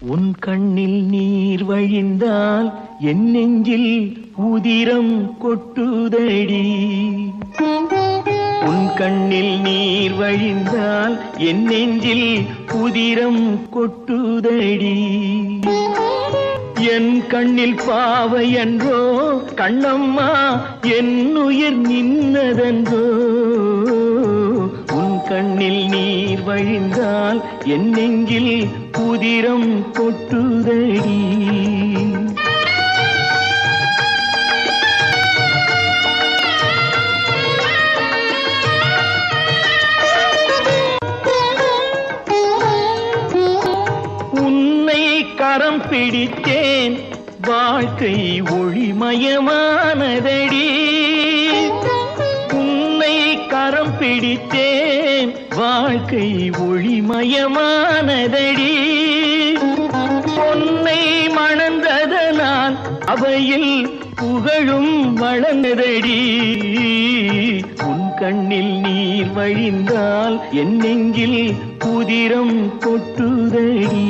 உன் கண்ணில் நீர் வழிந்தால் என் நெஞ்சில் உதிரம் கொட்டுதடி. உன் கண்ணில் நீர் வழிந்தால் என் நெஞ்சில் உதிரம் கொட்டுதடி. என் கண்ணில் பாவை என்றோ கண்ணம்மா என் உயிர் நின்னதென்றோ. உன் கண்ணில் நீர் வழிந்தால் என் நெஞ்சில் உதிரம் கொட்டுதடி. உன்னை கரம் பிடித்தேன் வாழ்க்கை ஒளிமயமானதடி. உன்னை கரம் பிடித்தேன் வாழ்க்கை ஒளிமயமானதடி. பொன்னை மணந்ததனால் அவையில் புகழும் வளர்ந்ததடி. உன் கண்ணில் நீர் வழிந்தால் என் நெஞ்சில் புதிரம் கொட்டுதடி.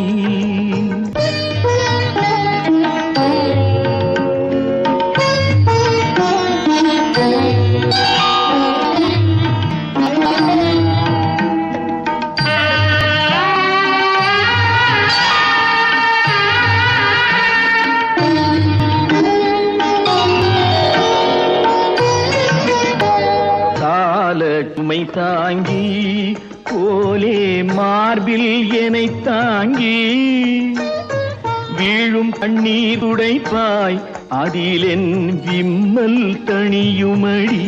சுமை தாங்கி போலே மார்பில் என்னை தாங்கி வீழும் கண்ணீர் உடைப்பாய் அதில் என் விம்மல் தணியுமடி.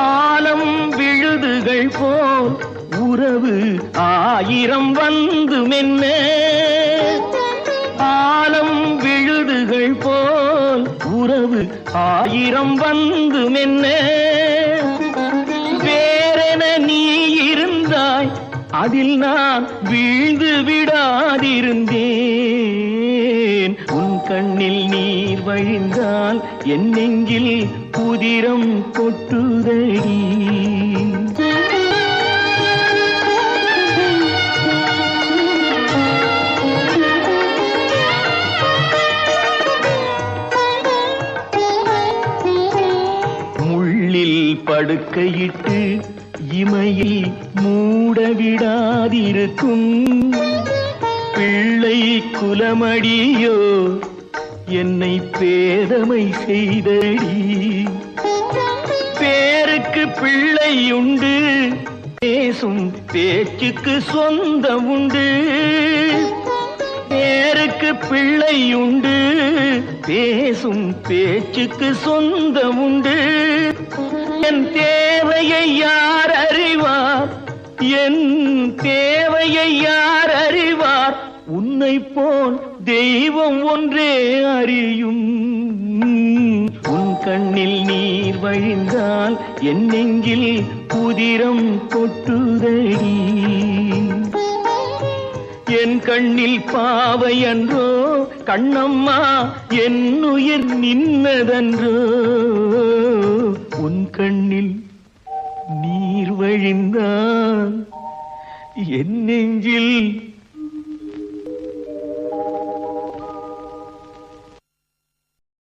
ஆலம் விழுதுகள் போல் உறவு ஆயிரம் வந்து மென்ன. ஆலம் விழுதுகள் போல் உறவு ஆயிரம் வந்து மென்ன. வேறென நீ இருந்தாய் அதில் நான் வீழ்ந்து விடாதிருந்தேன். உன் கண்ணில் நீர் வழிந்தால் என் நெஞ்சில் புதிரம் கொட்டுதடி. முள்ளில் படுக்கையிட்டு இமையில் மூடவிடாதிருக்கும் பிள்ளை குலமடியோ என்னை பேதமை செய்தடி. பேருக்கு பிள்ளை உண்டு பேசும் பேச்சுக்கு சொந்தம் உண்டு. பேருக்கு பிள்ளை உண்டு பேசும் பேச்சுக்கு சொந்தம் உண்டு. என் தேவையை யார் அறிவார், என் தேவையை யார் அறிவார், உன்னை போல் தெய்வம் ஒன்றே அறியும். உன் கண்ணில் நீர் வழிந்தால் என் நெஞ்சில் புதிரம் கொட்டுதடி. என் கண்ணில் பாவை அன்றோ கண்ணம்மா என் உயிர் நின்னதன்றோ. உன் கண்ணில் நீர் வழிந்தால் என் நெஞ்சில்